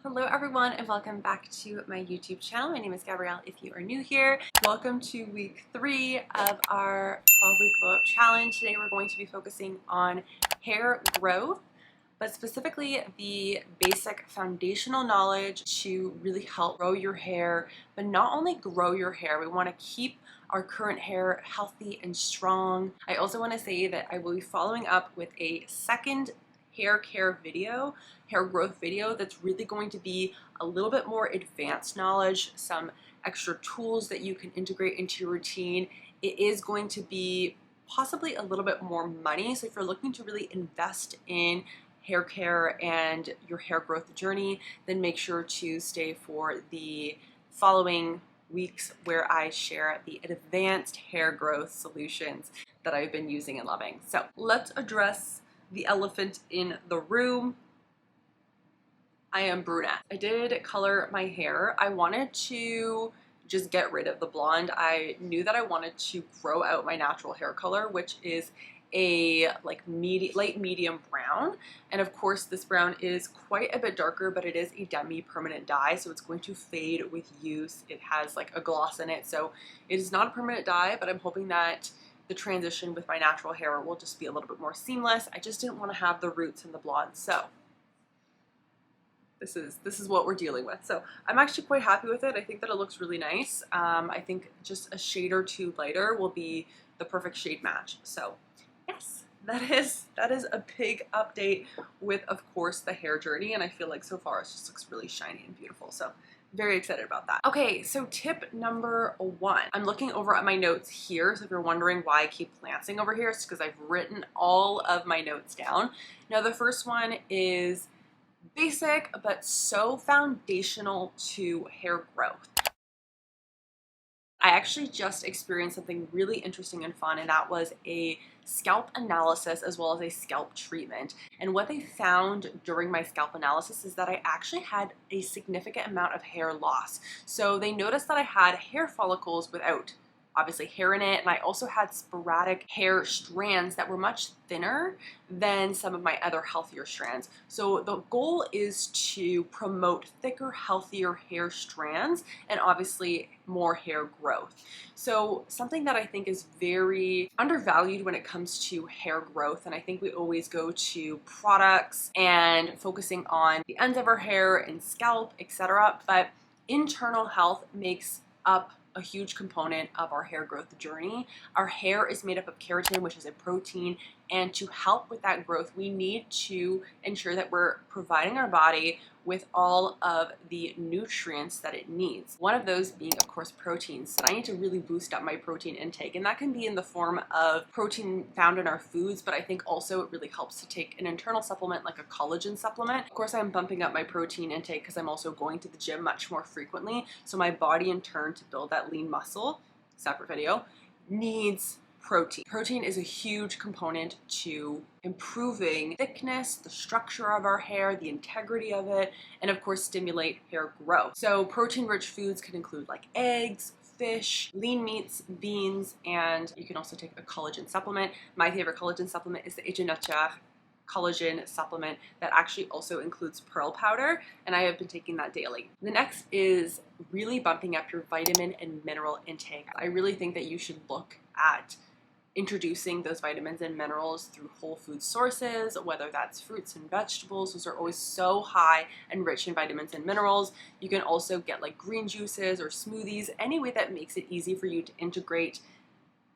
Hello everyone and welcome back to my YouTube channel. My name is Gabrielle if you are new here. Welcome to week 3 of our 12-week glow-up challenge. Today we're going to be focusing on hair growth, but specifically the basic foundational knowledge to really help grow your hair, but not only grow your hair, we want to keep our current hair healthy and strong. I also want to say that I will be following up with a second hair growth video that's really going to be a little bit more advanced knowledge, some extra tools that you can integrate into your routine. It is going to be possibly a little bit more money, so if you're looking to really invest in hair care and your hair growth journey, then make sure to stay for the following weeks where I share the advanced hair growth solutions that I've been using and loving. So let's address the elephant in the room. I am brunette. I did color my hair. I wanted to just get rid of the blonde. I knew that I wanted to grow out my natural hair color, which is a late medium brown. And of course this brown is quite a bit darker, but it is a demi-permanent dye, so it's going to fade with use. It has like a gloss in it, so it is not a permanent dye, but I'm hoping that the transition with my natural hair will just be a little bit more seamless. I just didn't want to have the roots in the blonde, so this is what we're dealing with. So I'm actually quite happy with it. I think that it looks really nice. I think just a shade or two lighter will be the perfect shade match. So yes, that is a big update with, of course, the hair journey, and I feel like so far it just looks really shiny and beautiful. So very excited about that. Okay, so tip number 1. I'm looking over at my notes here, so if you're wondering why I keep glancing over here, it's because I've written all of my notes down. Now the first one is basic, but so foundational to hair growth. I actually just experienced something really interesting and fun, and that was a scalp analysis as well as a scalp treatment. And what they found during my scalp analysis is that I actually had a significant amount of hair loss. So they noticed that I had hair follicles without obviously hair in it, and I also had sporadic hair strands that were much thinner than some of my other healthier strands. So the goal is to promote thicker, healthier hair strands and obviously more hair growth. So something that I think is very undervalued when it comes to hair growth, and I think we always go to products and focusing on the ends of our hair and scalp, etc., but internal health makes up a huge component of our hair growth journey. Our hair is made up of keratin, which is a protein, and to help with that growth, we need to ensure that we're providing our body with all of the nutrients that it needs. One of those being, of course, proteins. So I need to really boost up my protein intake, and that can be in the form of protein found in our foods, but I think also it really helps to take an internal supplement like a collagen supplement. Of course, I'm bumping up my protein intake because I'm also going to the gym much more frequently, so my body in turn, to build that lean muscle, separate video, needs protein. Protein is a huge component to improving thickness, the structure of our hair, the integrity of it, and of course stimulate hair growth. So protein-rich foods can include like eggs, fish, lean meats, beans, and you can also take a collagen supplement. My favorite collagen supplement is the H Nature collagen supplement that actually also includes pearl powder, and I have been taking that daily. The next is really bumping up your vitamin and mineral intake. I really think that you should look at introducing those vitamins and minerals through whole food sources, whether that's fruits and vegetables. Those are always so high and rich in vitamins and minerals. You can also get like green juices or smoothies, any way that makes it easy for you to integrate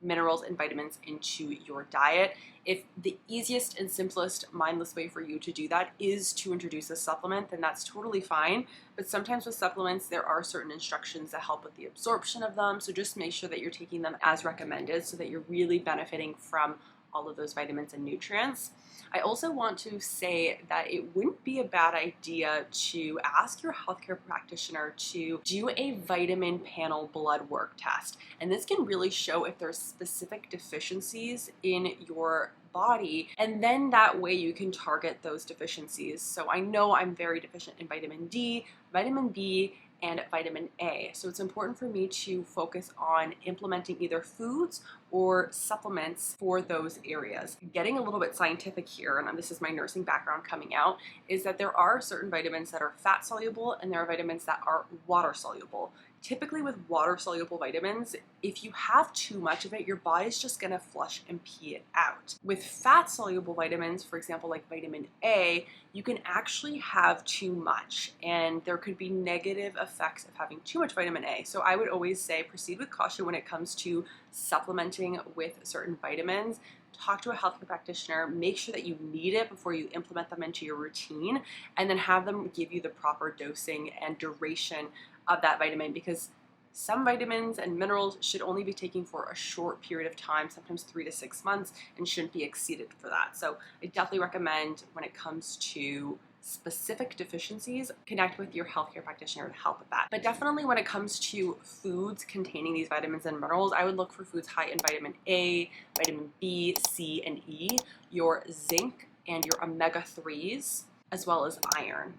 minerals and vitamins into your diet. If the easiest and simplest mindless way for you to do that is to introduce a supplement, then that's totally fine. But sometimes with supplements, there are certain instructions that help with the absorption of them. So just make sure that you're taking them as recommended so that you're really benefiting from all of those vitamins and nutrients. I also want to say that it wouldn't be a bad idea to ask your healthcare practitioner to do a vitamin panel blood work test. And this can really show if there's specific deficiencies in your body, and then that way you can target those deficiencies. So I know I'm very deficient in vitamin D, vitamin B, and vitamin A. So it's important for me to focus on implementing either foods or supplements for those areas. Getting a little bit scientific here, and this is my nursing background coming out, is that there are certain vitamins that are fat soluble and there are vitamins that are water soluble. Typically with water soluble vitamins, if you have too much of it, your body's just gonna flush and pee it out. With fat soluble vitamins, for example, like vitamin A, you can actually have too much and there could be negative effects of having too much vitamin A. So I would always say proceed with caution when it comes to supplementing with certain vitamins. Talk to a healthcare practitioner, make sure that you need it before you implement them into your routine, and then have them give you the proper dosing and duration of that vitamin, because some vitamins and minerals should only be taken for a short period of time, sometimes 3 to 6 months, and shouldn't be exceeded for that. So I definitely recommend when it comes to specific deficiencies, connect with your healthcare practitioner to help with that. But definitely when it comes to foods containing these vitamins and minerals, I would look for foods high in vitamin A, vitamin B, C, and E, your zinc and your omega-3s, as well as iron.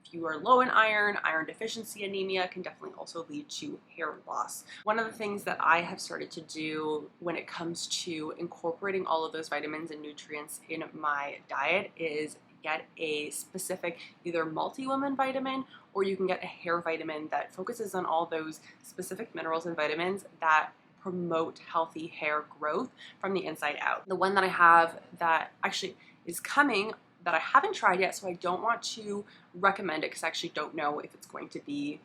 If you are low in iron, iron deficiency anemia can definitely also lead to hair loss. One of the things that I have started to do when it comes to incorporating all of those vitamins and nutrients in my diet is get a specific either multi-woman vitamin, or you can get a hair vitamin that focuses on all those specific minerals and vitamins that promote healthy hair growth from the inside out. The one that I have that actually is coming that I haven't tried yet, so I don't want to recommend it because I actually don't know if it's going to be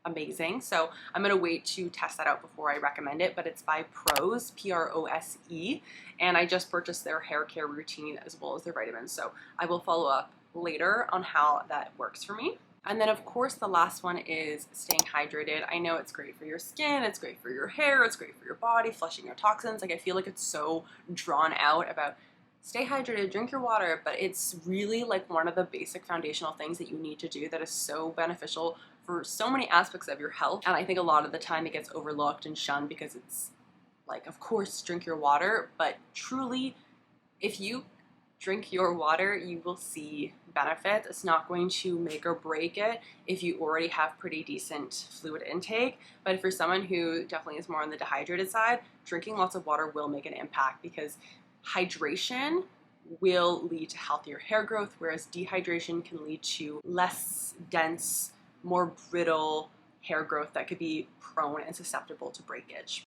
amazing. So I'm gonna wait to test that out before I recommend it, but it's by Prose, Prose, and I just purchased their hair care routine as well as their vitamins. So I will follow up later on how that works for me. And then of course the last one is staying hydrated. I know it's great for your skin, it's great for your hair, it's great for your body, flushing your toxins. Like I feel like it's so drawn out about stay hydrated, drink your water, but it's really like one of the basic foundational things that you need to do that is so beneficial for so many aspects of your health. And I think a lot of the time it gets overlooked and shunned because it's like, of course, drink your water, but truly, if you drink your water, you will see benefits. It's not going to make or break it if you already have pretty decent fluid intake. But if you're someone who definitely is more on the dehydrated side, drinking lots of water will make an impact, because hydration will lead to healthier hair growth, whereas dehydration can lead to less dense, more brittle hair growth that could be prone and susceptible to breakage.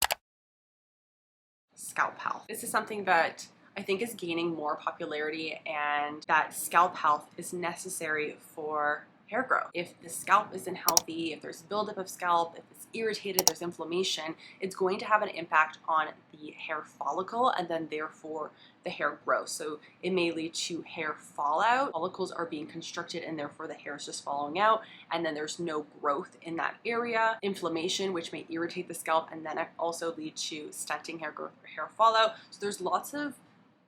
Scalp health. This is something that I think is gaining more popularity, and that scalp health is necessary for hair growth. If the scalp isn't healthy, if there's buildup of scalp, if it's irritated, there's inflammation, it's going to have an impact on the hair follicle and then therefore the hair growth. So it may lead to hair fallout. Follicles are being constricted and therefore the hair is just falling out, and then there's no growth in that area. Inflammation, which may irritate the scalp and then also lead to stunting hair growth or hair fallout. So there's lots of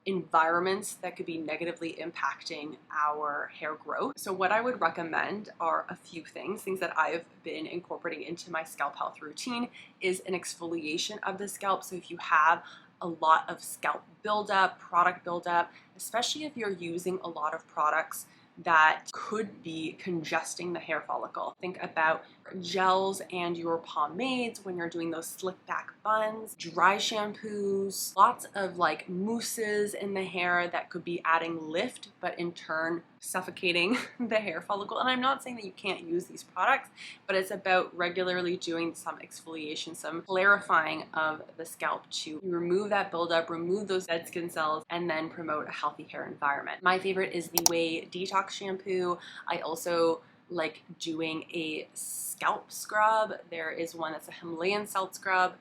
environments that could be negatively impacting our hair growth. So what I would recommend are a few things that I've been incorporating into my scalp health routine is an exfoliation of the scalp. So if you have a lot of scalp buildup, product buildup, especially if you're using a lot of products that could be congesting the hair follicle. Think about gels and your pomades when you're doing those slick back buns, dry shampoos, lots of like mousses in the hair that could be adding lift, but in turn suffocating the hair follicle. And I'm not saying that you can't use these products, but it's about regularly doing some exfoliation, some clarifying of the scalp to remove that buildup, remove those dead skin cells, and then promote a healthy hair environment. My favorite is the Way Detox shampoo. I also like doing a scalp scrub. There is one that's a Himalayan salt scrub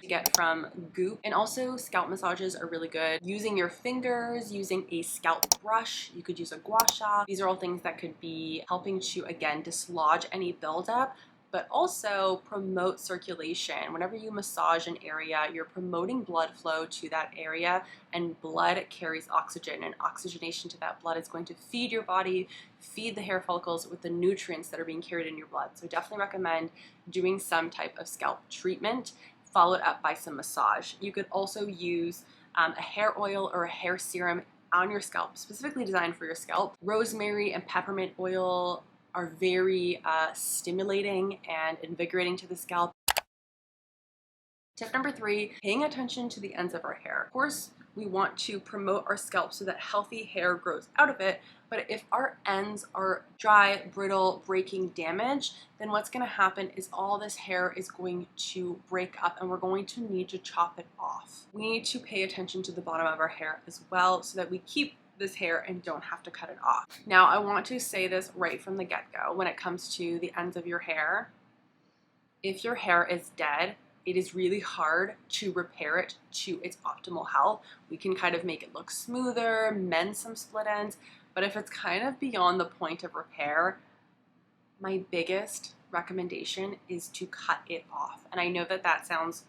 to get from Goop. And also scalp massages are really good. Using your fingers, using a scalp brush, you could use a gua sha. These are all things that could be helping to, again, dislodge any buildup, but also promote circulation. Whenever you massage an area, you're promoting blood flow to that area, and blood carries oxygen, and oxygenation to that blood is going to feed your body, feed the hair follicles with the nutrients that are being carried in your blood. So definitely recommend doing some type of scalp treatment, followed up by some massage. You could also use a hair oil or a hair serum on your scalp, specifically designed for your scalp. Rosemary and peppermint oil are very stimulating and invigorating to the scalp. Tip number 3, paying attention to the ends of our hair. Of course, we want to promote our scalp so that healthy hair grows out of it, but if our ends are dry, brittle, breaking, damaged, then what's going to happen is all this hair is going to break up and we're going to need to chop it off. We need to pay attention to the bottom of our hair as well so that we keep this hair and don't have to cut it off. Now, I want to say this right from the get-go when it comes to the ends of your hair. If your hair is dead, it is really hard to repair it to its optimal health. We can kind of make it look smoother, mend some split ends, but if it's kind of beyond the point of repair, my biggest recommendation is to cut it off. And I know that that sounds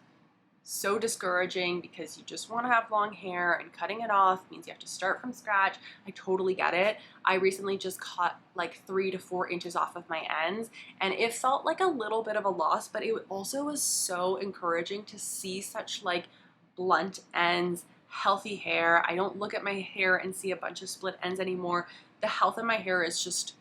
so discouraging because you just want to have long hair and cutting it off means you have to start from scratch. I totally get it. I recently just cut like 3 to 4 inches off of my ends and it felt like a little bit of a loss, but it also was so encouraging to see such like blunt ends, healthy hair. I don't look at my hair and see a bunch of split ends anymore. The health of my hair is just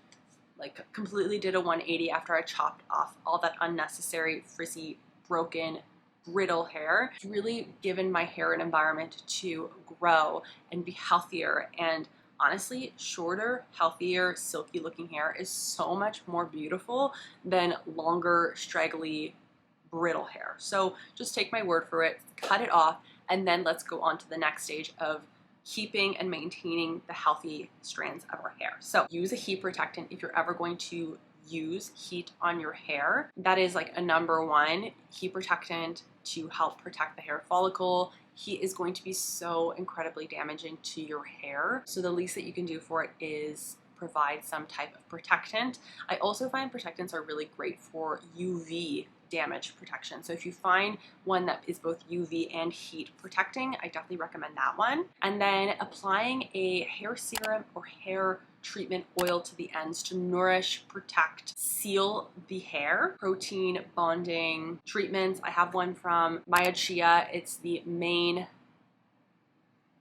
like completely did a 180 after I chopped off all that unnecessary, frizzy, broken, brittle hair. It's really given my hair an environment to grow and be healthier, and honestly, shorter, healthier, silky looking hair is so much more beautiful than longer, straggly, brittle hair. So just take my word for it, cut it off, and then let's go on to the next stage of keeping and maintaining the healthy strands of our hair. So use a heat protectant if you're ever going to use heat on your hair. That is like a number 1 heat protectant to help protect the hair follicle. Heat is going to be so incredibly damaging to your hair. So the least that you can do for it is provide some type of protectant. I also find protectants are really great for UV damage protection. So if you find one that is both UV and heat protecting, I definitely recommend that one. And then applying a hair serum or hair treatment oil to the ends to nourish, protect, seal the hair. Protein bonding treatments. I have one from Maya Chia. It's the main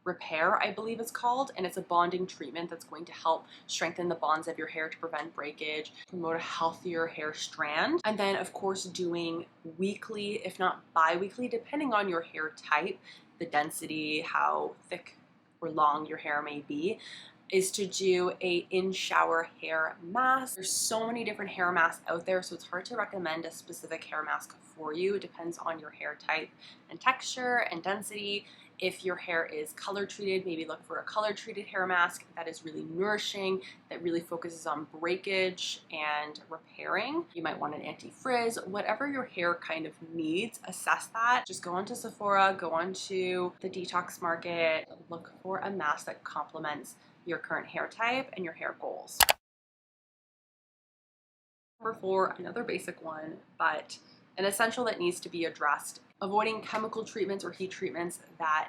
repair, I believe it's called, and it's a bonding treatment that's going to help strengthen the bonds of your hair to prevent breakage, promote a healthier hair strand. And then of course doing weekly, if not bi-weekly, depending on your hair type, the density, how thick or long your hair may be, is to do a in-shower hair mask. There's so many different hair masks out there, so it's hard to recommend a specific hair mask for you. It depends on your hair type and texture and density. If your hair is color treated, maybe look for a color treated hair mask that is really nourishing, that really focuses on breakage and repairing. You might want an anti-frizz. Whatever your hair kind of needs, assess that. Just go onto Sephora, go onto the detox market, look for a mask that complements your current hair type and your hair goals. Number 4, another basic one, but an essential that needs to be addressed: avoiding chemical treatments or heat treatments that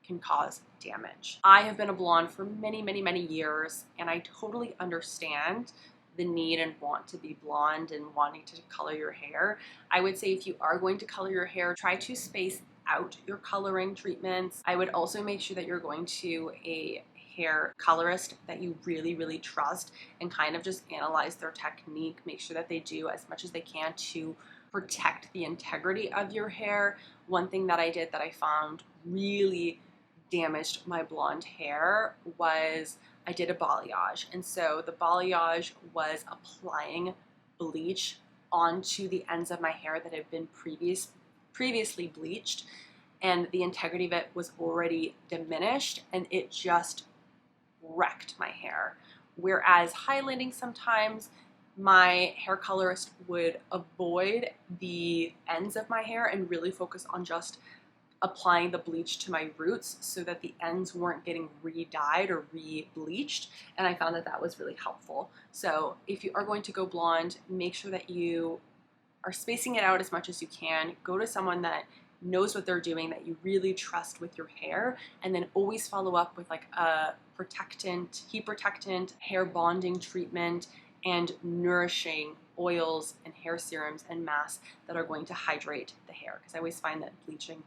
can cause damage. I have been a blonde for many years, and I totally understand the need and want to be blonde and wanting to color your hair. I would say if you are going to color your hair, try to space out your coloring treatments. I would also make sure that you're going to a hair colorist that you really trust and kind of just analyze their technique. Make sure that they do as much as they can to protect the integrity of your hair. One thing that I did that I found really damaged my blonde hair was I did a balayage. And so the balayage was applying bleach onto the ends of my hair that had been previously bleached, and the integrity of it was already diminished, and it just wrecked my hair. Whereas highlighting, sometimes my hair colorist would avoid the ends of my hair and really focus on just applying the bleach to my roots so that the ends weren't getting re-dyed or re-bleached, and I found that that was really helpful. So if you are going to go blonde, make sure that you are spacing it out as much as you can. Go to someone that knows what they're doing, that you really trust with your hair, and then always follow up with like a protectant, heat protectant, hair bonding treatment, and nourishing oils and hair serums and masks that are going to hydrate the hair, because I always find that bleaching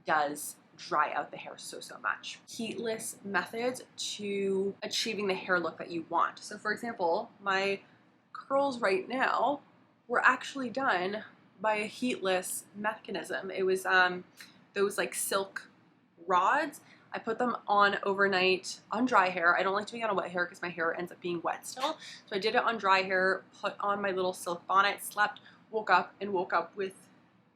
does dry out the hair so much. Heatless methods to achieving the hair look that you want. So for example, my curls right now were actually done by a heatless mechanism. It was those like silk rods. I put them on overnight on dry hair. I don't like doing it on wet hair because my hair ends up being wet still. So I did it on dry hair, put on my little silk bonnet, slept, woke up with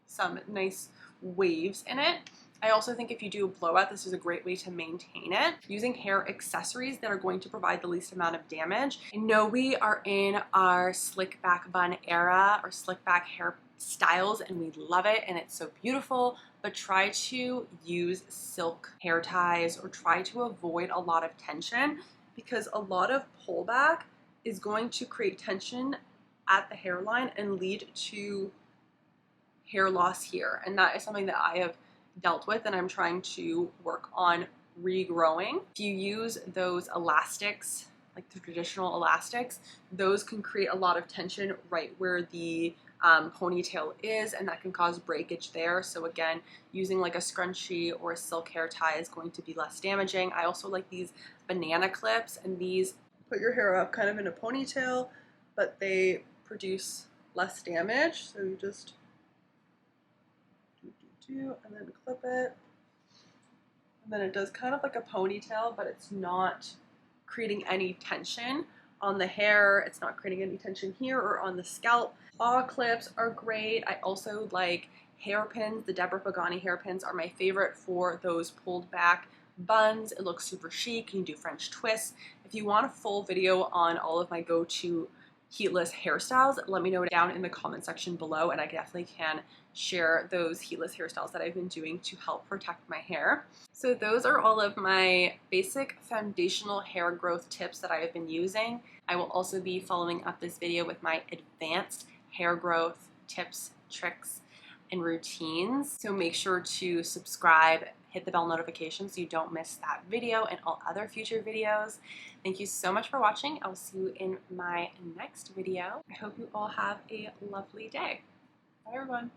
some nice waves in it. I also think if you do a blowout, this is a great way to maintain it. Using hair accessories that are going to provide the least amount of damage. I know we are in our slick back bun era or slick back hair styles and we love it and it's so beautiful, but try to use silk hair ties or try to avoid a lot of tension because a lot of pullback is going to create tension at the hairline and lead to hair loss here. And that is something that I have dealt with and I'm trying to work on regrowing. If you use those elastics, like the traditional elastics, those can create a lot of tension right where the ponytail is, and that can cause breakage there. So again, using like a scrunchie or a silk hair tie is going to be less damaging. I also like these banana clips, and these put your hair up kind of in a ponytail, but they produce less damage. So you just and then clip it, and then it does kind of like a ponytail, but it's not creating any tension on the hair. It's not creating any tension here or on the scalp. Paw clips are great. I also like hairpins. The Deborah Pagani hairpins are my favorite for those pulled back buns. It looks super chic. You can do French twists. If you want a full video on all of my go-to heatless hairstyles, let me know down in the comment section below, and I definitely can share those heatless hairstyles that I've been doing to help protect my hair. So those are all of my basic foundational hair growth tips that I have been using. I will also be following up this video with my advanced hair growth tips, tricks, and routines. So make sure to subscribe, hit the bell notification so you don't miss that video and all other future videos. Thank you so much for watching. I will see you in my next video. I hope you all have a lovely day. Bye everyone.